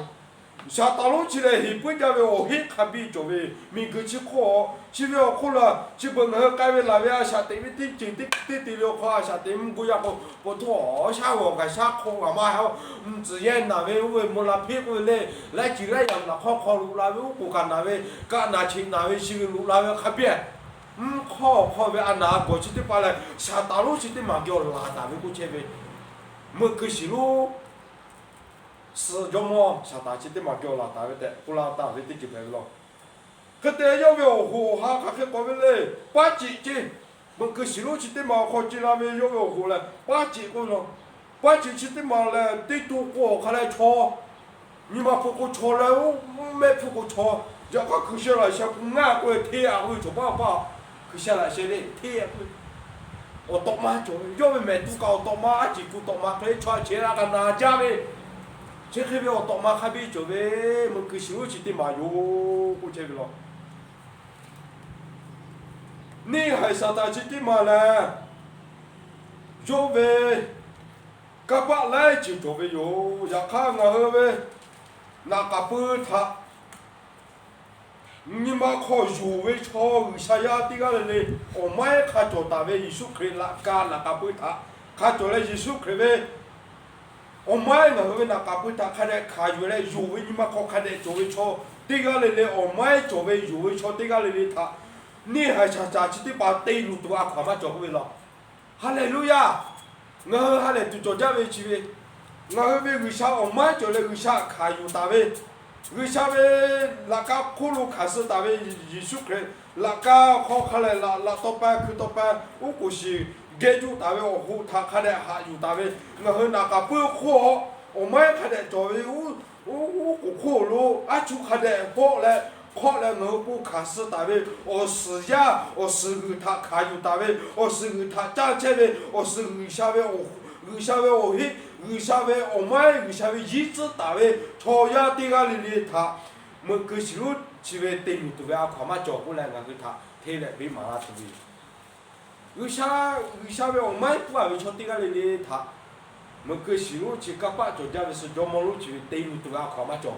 Speaker 1: 下大路起来，日本家为我黑看比作为，民国去考，去了考了，去本河改为那边下对面的经的了考下对面不要不拖下我个下考我嘛还自然那边为么那屁股嘞，来几个人那考路那边我看那边，干那去那边去路那边看别。考为安那过去的把来下大路去的嘛叫拉那边过去呗，么可是路。是叫么？下大去的嘛叫拉大位的，不拉大位的就白了。可得要不要活哈？看看过没嘞？八几斤？我可是路去的嘛，考进那边要不要活嘞？八几个了？八几去的嘛嘞？得多过看来错，你嘛不过错了，我没不过错。要看可下来像不按过贴啊，会做爸爸。可下来些嘞贴过。我多嘛做，要不没多高多嘛，几股多嘛可以穿起那个哪家呗？这黑边我多嘛还比就呗，我可是我去的嘛哟，我这个了。你还上大去的嘛嘞？就呗，干巴来就做呗哟，要看我后呗，那个不他，你妈靠肉为炒，啥呀的个嘞？我妈也看做大呗，一手可以那干那个不他，看做了一手可以呗。我买那个那个不打开的，看原来肉味你妈靠看的作为炒，这个来的我买作为肉味炒，这个来的他，你还想咋去的把对路都啊看嘛做回了，哈利路亚，我哈来都做这位去呗，我为为啥我买做来为啥看有大位，为啥为那个苦路开始大位艺术课，那个好看来那到班去到班，我估计。给就大位我他看的还有大位，我和那个不好，我买看的作为我苦路，啊就看的好嘞，好嘞我不看是大位，我是呀，我是给他看有大位，我是给他站起来，我是给下位我下位我黑，给下位我买给下位一直大位，朝呀地个里里他，我给西路去为对路都要看嘛叫过来，我给他推来被马拉土位。为啥为我买不还会朝这个里的他？我跟西路去干巴做家的是叫马路去对路都要看嘛做。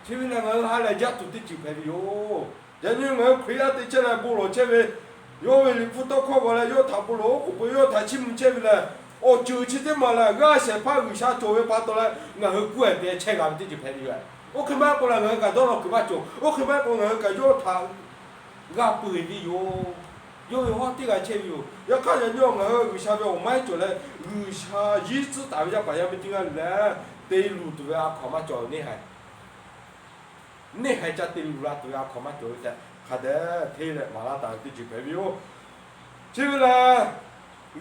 Speaker 1: 前面那个还来家都得就排的哟，人家我亏了得进来不落前面，要为你不到看过来要他不落，不要他去门前面来，哦就去的嘛了，我先怕为啥作为把到来，我和过来别切俺们得就排的哟。我去买过来我干到了干嘛做？我去买过来我干要他，我不会的哟。有的话，这个钱有，要看人家我为啥我买做嘞？为啥一直大家把人们这个来对路都要看嘛做你还家对路啦都要看嘛做的，看得退了马拉大的就白有，这个啦，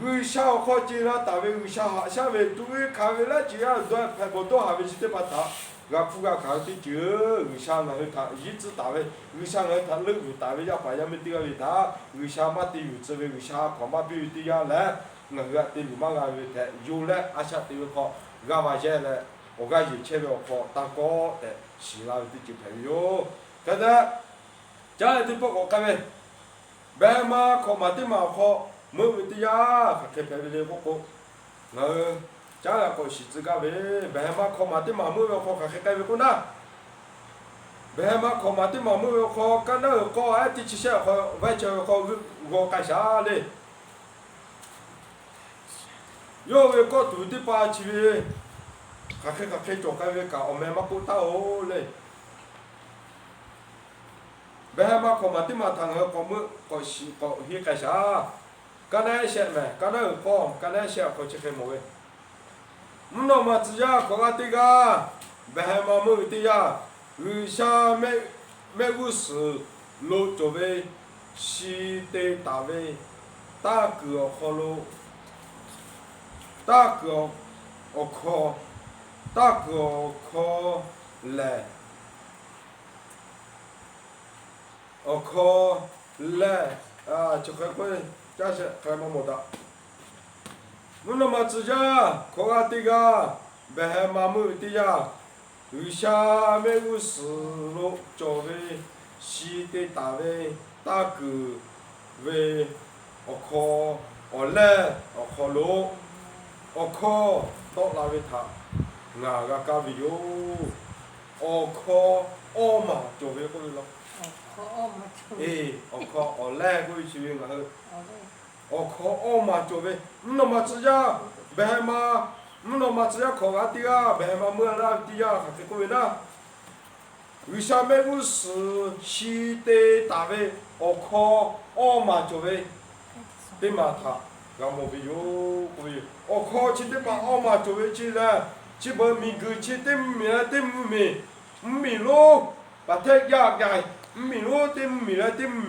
Speaker 1: 为啥靠近了大为为啥下面都会看为了这样多拍不到下面去的把他。我不敢看的就为啥我他一直大为为啥我他路大为要把人们这个为他为啥嘛的有这为啥看嘛比的呀来我的路嘛我为他有了阿下的靠我发现了我个以前的靠当高的是那的就朋友，可是家里的不我干为白嘛靠嘛的嘛靠没问题呀，开朋友的我我。家里搞西子个喂，白马考马的马木要考还还为过呢。白马考马的马木要考，干那搞哎第七项考，外交要考我干啥嘞？要为搞土地吧去，还做干为搞，我们嘛不到哦嘞。白马考马的马堂和搞么搞西搞去干啥？干那些没，干那搞，干那些考去干么喂？那么只要考个这个，白马木的呀，为啥没有事，路作为西的大为，大个好路，大个我靠，大个靠来，我靠来啊，就很快，这些还么的。我那么只要考个这个，白马木的呀，为啥没有事路作为西的大为大个为我靠我来我靠路我靠到那位他，哪个干为哟？ khó ô mà chỗ về cô lo
Speaker 2: khó ôm mà chung
Speaker 1: khó ở lẽ cô chỉ về là hơn
Speaker 2: ở đây
Speaker 1: khó ô mà chỗ về nó mà chỉ ra bé mà nó mà chỉ ra khó gạt đi à bé mà mưa ra đi à cái cô về đó vì sao mấy cái sự chi tế ta về khó ô mà chỗ về để mà thà làm một ví dụ khó chi tế mà ô mà chỗ về chỉ là chỉ bởi mình cứ chỉ tem mình luôn và thế giác dài mình luôn tem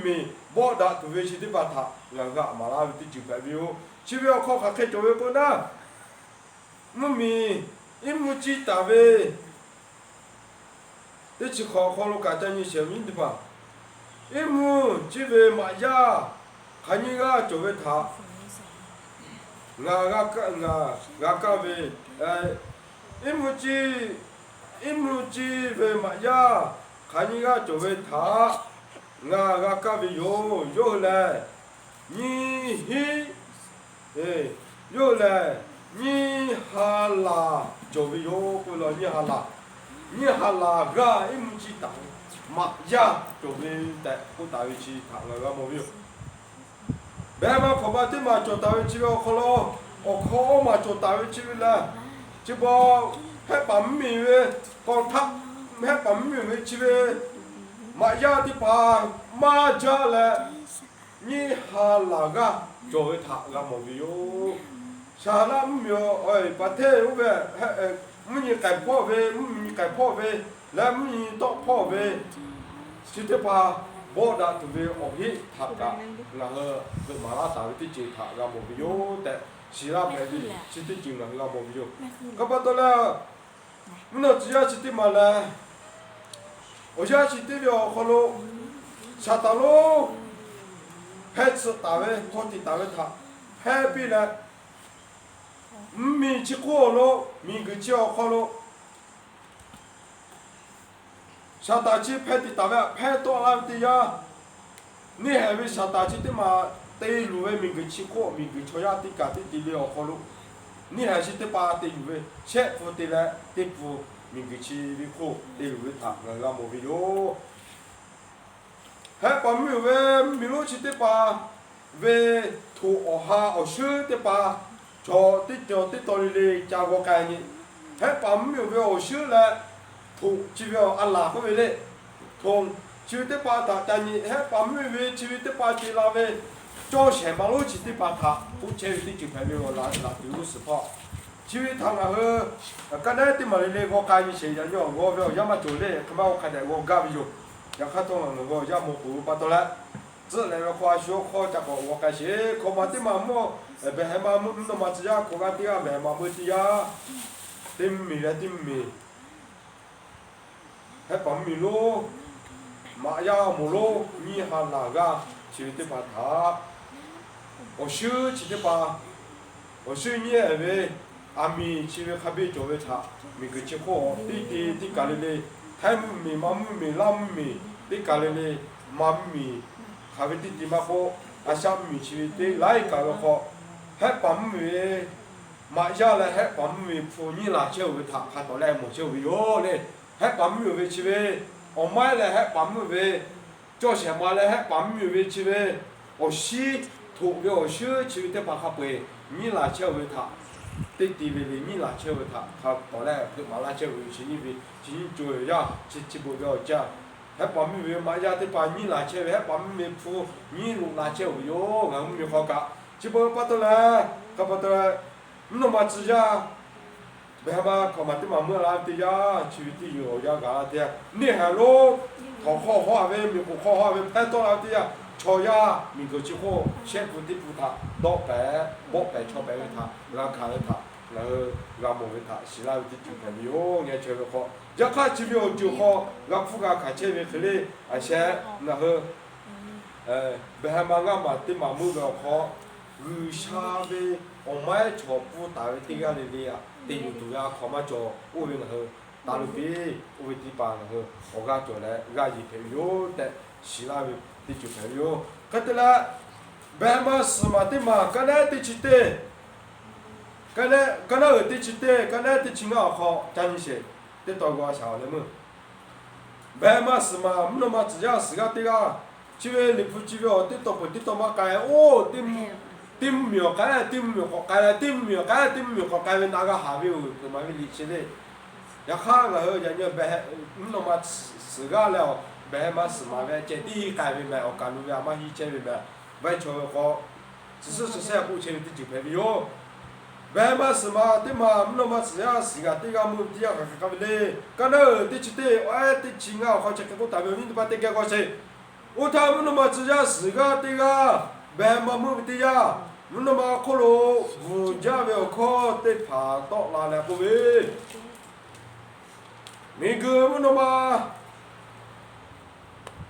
Speaker 1: mình bỏ đã tụi về chỉ để bắt thà là gạ mà làm thì chịu phải ví dụ chỉ vì khó khăn cái chỗ về con đó mình im một chỉ ta về để chỉ khó lúc cả chân như xem mình đi ba im một chỉ về mà ya cái gì cả chỗ về thà ngà cả về imuchi về mà ya khani ga cho về thả ngà cả về yo là ni hi yo là ni hala cho về yo cô là ni hala ga imuchi ta mà ya cho về tại cô ta vị trí thả là ga một việc bé mà có ba tiếng mà cho ta vị trí vào khó mà cho ta vị trí là chỉ bảo hết bấm mì về còn thắp hết bấm mì về chỉ về mà ra thì bà mà ra là như hà là ga rồi thả là một ví dụ sao lắm nhiều ơi bà thế về mình cái phô về là mình tóc phô về chỉ thế bà bỏ đã từ về ở hi thả cả là cái mà là tạo cái chỉ thả là một ví dụ để chỉ là cái gì chỉ tiêu chừng là một ví dụ các bạn tôi là mình nói chỉ là chỉ tiêu mà là ở nhà chỉ tiêu điều khó lo sao tao lo hết sự tao về thôi thì tao về thà hết bị là mình chỉ có lo mình cứ chỉ khó lo sao tao chỉ hết thì tao về hết to làm thì ya ni hay bị sao tao chỉ tiêu mà tây lúa mình cứ chỉ có mình cứ cho ra tất cả tất cả đều khó luôn, ni hay chỉ tây ba tây lúa, chết phụ tây là tây phụ mình cứ chỉ bị khô tây lúa thả là làm một video, hết bấm mình về mình lúc chỉ tây ba về thu ở ha ở xứ tây ba cho tây tôi đi chào qua cái này, hết bấm mình về ở xứ là thu chỉ về ăn là có về đấy, thùng chỉ tây ba thả cái này hết bấm mình về chỉ tây ba chỉ là về cho xem mà lúc chỉ đi bắt thả, cũng chơi đi chụp hình rồi là tiểu sử phò, chỉ thằng nào cái này thì mà lấy cái cái gì chơi ra nhau, tôi bây giờ mà chơi đấy, cái mà cái này tôi gặp rồi, giờ khát thông là tôi giờ một buổi bắt đầu lại, chỉ là cái khoa học khoa chắc có cái gì, có mà thì mà mua, bây giờ mà mua nó mà chỉ là có cái gì à, bây giờ mà mua thì à, tìm mì, hết bấm mì lô, mà ya một lô, như hàng là ga, chỉ đi bắt thả. ở xứ chỉ để bà ở xứ nhẹ về ami chỉ về khắp bên chỗ về thà mình cứ chỉ có tí cả lên thay mình mắm mình làm mình tí cả lên mắm mình khắp bên tí mà có sao mình chỉ để lại cả cái họ hết bấm về mà giờ là hết bấm về phụ nữ là chơi về thà khát đó là một chơi về yo này hết bấm về chỉ về ông mai là hết bấm về cho xem mà là hết bấm về chỉ về ở xứ thuộc về ở xứ chỉ để bà khắp về như là chơi về thà tây tây về như là chơi về thà khắp đó là cái mà là chơi về chỉ như chơi ra chỉ bộ về chơi hết bấm về mà ra thì bà như là chơi về hết bấm về phụ như là chơi về yo ngắm về khó cả chỉ bộ bắt đầu là các bắt đầu là nó mà chỉ ra bây giờ mà có mà thì mà mua làm thì ra chỉ thì yo ra cả thì nè hello thọ khó hoa về mình cũng khó hoa về phải to làm thì cho ya mình cứ chỉ có xem phụ tí phụ thà đọ bé bọ bé cho bé thà làm khá thà là làm một cái thà xí lại thì chụp cái video nghe chơi được khó giờ khác chỉ video chụp khó làm phụ cả cả chơi về cái này à sẽ là hơi bây giờ mà ngắm mà tí mà mua vào khó người xa về ông mai cho phụ tại cái tiếng này đi à tiếng tụi ya khó mà cho ôi là hơi ta lúc đi ôi tí bàn là hơi ông ra chỗ này ra gì phải video để xí lại đi chụp hình cái đó là bé mà mà thì mà cái này thì chỉ thế cái này ở thì chỉ thế cái này thì chỉ ngõ khó chẳng gì thì tôi qua sao đấy mà 白嘛是嘛，我们嘛只要自家这个，这个你不这个，这多不这多嘛该哦，这苗该这苗好该这苗该这苗好该那个下边有嘛个力气嘞，要看然后人家白，我们嘛自家了，白嘛是嘛呗，这第一该明白，我干路呀嘛以前明白，完全好，只是在过去的就排比哟。白嘛是嘛，对嘛，我们嘛只要是个对个目的啊，个个嘞，个那对起对，哎对起啊，好像个代表你都把对个过去，我他们嘛只要是个对个，白嘛目的呀，我们嘛可罗无家不要靠对爬到哪来不为，每个我们嘛，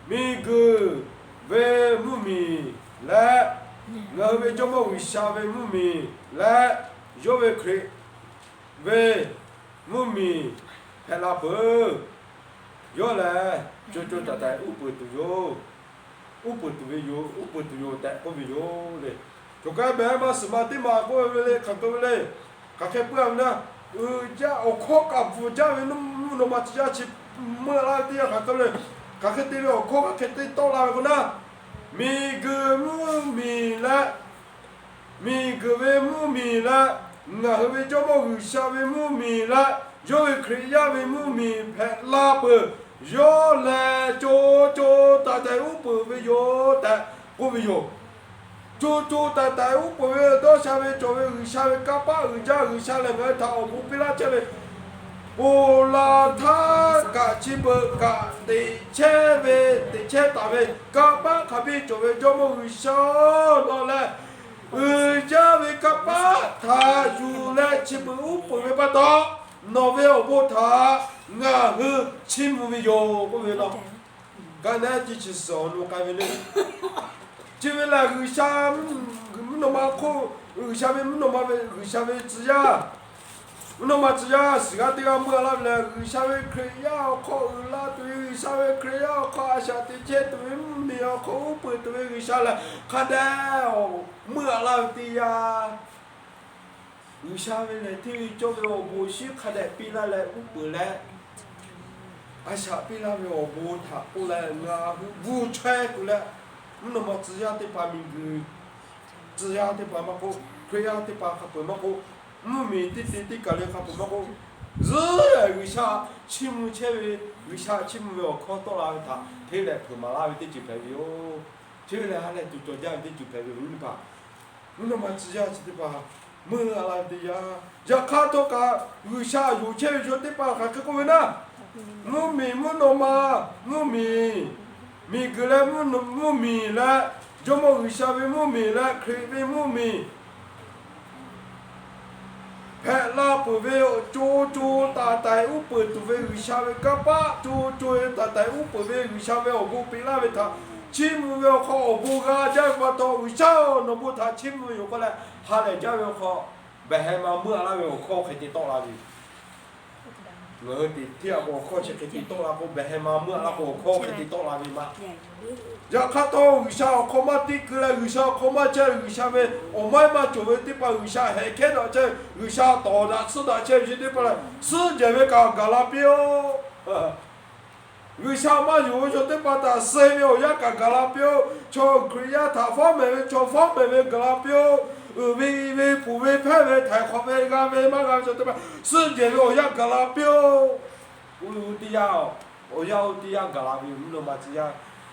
Speaker 1: 每个为母米来，我为怎么为啥为母米来？yo ve kre ve mumi phela bơ yo la cho ta ta u pu tu ve yo ta ko ve yo le cho ka ba ma sma ti ma ko le ka to le ka ke pu na ja o kho ka pu ja ve no ma ja chi mo la ti ka to le ka ke ti o kho ka ke ti to la ko na mi gu mu mi la mi gu ve mu mi la ngà hơi bị cho mọi người sao bị mua mì lại rồi khi ra bị mua mì phải la bờ rồi là cho tại tại úp bờ với rồi tại cô với rồi cho tại tại úp bờ với đó sao bị cho với người sao bị các bác người sao là người thảo bút bị lá chơi ô là tha cả chi bờ cả để che tại vì các bác họ bị cho mọi người sao đó là cha về các bác thà dù là chỉ bự úp bởi bắt đó nó về ở bộ thà ngà hư chim về yo có về đó cái này chỉ sợ nó cái về này chỉ về là người xa nó mà cô người xa về nó mà về người xa về chỉ ra nó mà chỉ ra sự cái tiếng mưa là người xa về kêu khó là tụi người xa về kêu khó sao thì chết tụi mình khó bởi tụi người xa là khá đau mưa là thì người xa về này thì cho về bộ sĩ khá đẹp pi là lại úp bự lại sao pi là về bộ thả bộ lại là vụ chơi của lại nó mà chỉ ra thì bà mình người chỉ ra thì bà mà cô kêu thì bà khá bởi mà cô mình tí cả lên khắp một cô rồi người cha chim chơi người cha chim về khó to là ta thế là phải mà làm tí chụp hình vô thế là hai này tụi tôi ra tí chụp hình luôn bà nó mà chỉ ra chỉ bà mưa là tí ya giờ khá to cả người cha dù chơi cho tí bà cả cái cô na mua nó mà mua mì cái là mua mì là cho mọi người cha về mua mì là khi về mua mì hẹ la bờ về chú ta tại úp bờ tụ về người xa về các bác chú ta tại úp bờ về người xa về ở bộ bị la về thà chim về họ ở bộ ga ra qua to người xa nó bộ thà chim về có lại hà lại ra về họ về hè mà mưa la về họ phải to là gì người thì theo bộ họ sẽ phải to là bộ về hè mà mưa la họ phải to là gì mà giờ khá to người sao không mà tí cứ là người sao không mà chơi người sao về ở mai mà chỗ về tí bà người sao hay kết đó chơi người sao to đã sư đã chơi gì tí bà là sư chơi về cả là biểu người sao mà dù cho tí bà ta xây biểu ya cả là biểu cho kia thả phong về cho phong về cả là biểu về phụ về phép về thái khoa về ga về mà ga cho tí bà sư chơi về ya cả là biểu đi ao ở ya đi ao cả là biểu nó mà chỉ ya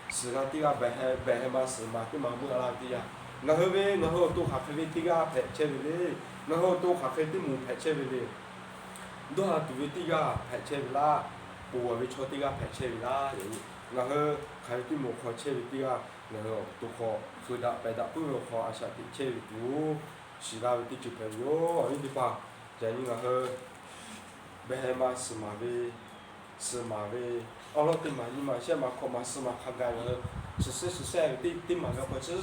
Speaker 1: 是个这个白海嘛是嘛，对嘛不个啦的呀。然后呗，然后都还可以这个拍车的，然后都还可以的木拍车的，都还都这个拍车的啦，不我们坐这个拍车的啦，然后还有的木靠车的这个，然后都靠回到白到不用靠阿下的车的都，是啦的就朋友，你对吧？然后白海嘛是嘛呗，是嘛呗。奥罗对嘛，你嘛现嘛靠嘛是嘛看干了，14对嘛个靠14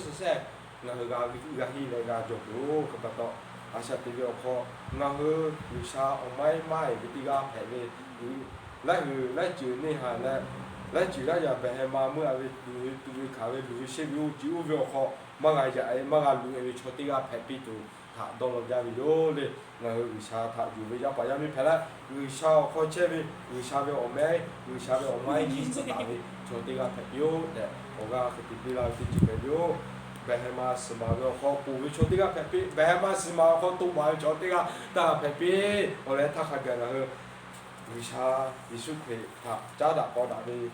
Speaker 1: 然后个希来个做多个不到，阿下对个靠，然后有啥我买个这个牌的，来就那下来就那呀白海嘛么啊，对卡为路些有就不要靠，嘛个就哎嘛个路哎坐地个拍比都他到了家里有嘞，然后为啥他有为要把家里拍了，为啥靠这边为啥要我买，为啥要我买几只大的坐地个拍有的，我个去地里了去几拍有。Bahama semaga kau puwi choti ka pepi Bahama semaga kau tu mai choti ka ta pepi oleh tak ada lah bisa isu ke tak cara kau dah ni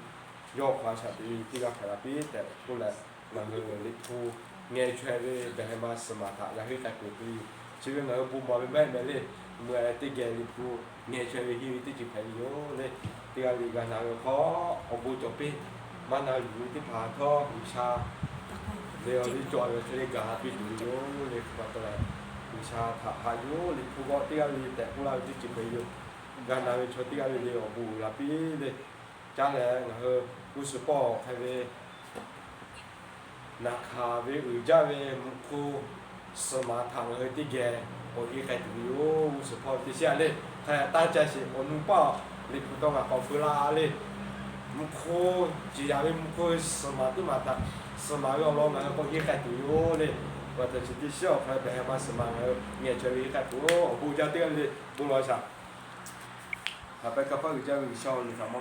Speaker 1: yo kau cakap tiga terapiแต่กูเลยlah lipu nghe chuyện về Bahama semaga lah kita pepi chứ là bu mà bên bên này mưa thì cái lipu nghe chuyện về hiu thì chỉ phải yoเลยtiga liga nào có ông bu chopi mana lu thì phá tho bisa Leo di joy với cái gà bị đuổi vô lấy bắt đầu là người cha thả hai vô lấy phụ gọi tiếc lấyแต่พวกเราที่จิบไปอยู่งานนั้นชดtiếกเลยเอาบูรับปีเลยจ้าเลยนะฮะกูสปอร์ให้เวนักข่าวเวจ้าเวมุกูสมาทางเลยที่แกโอ้ยใครถึงอยู่กูสปอร์ที่เสียเลยใครตั้งใจสิโอ้นุ่งป้าเลยผู้ต้องการขอฟื้นลาเลยมุกูจีอาเวมุกูสมาตุมาตาสมัยเราลองมาก็ยิ่งแค่ตัวเลยว่าแต่สิ่งที่เชื่อใครไปให้มาสมัยเนี่ยจะยิ่งแค่ตัวผู้จะเตือนเลยผู้รอสักถ้าไปกับพ่อจะวิ่งชนกับมา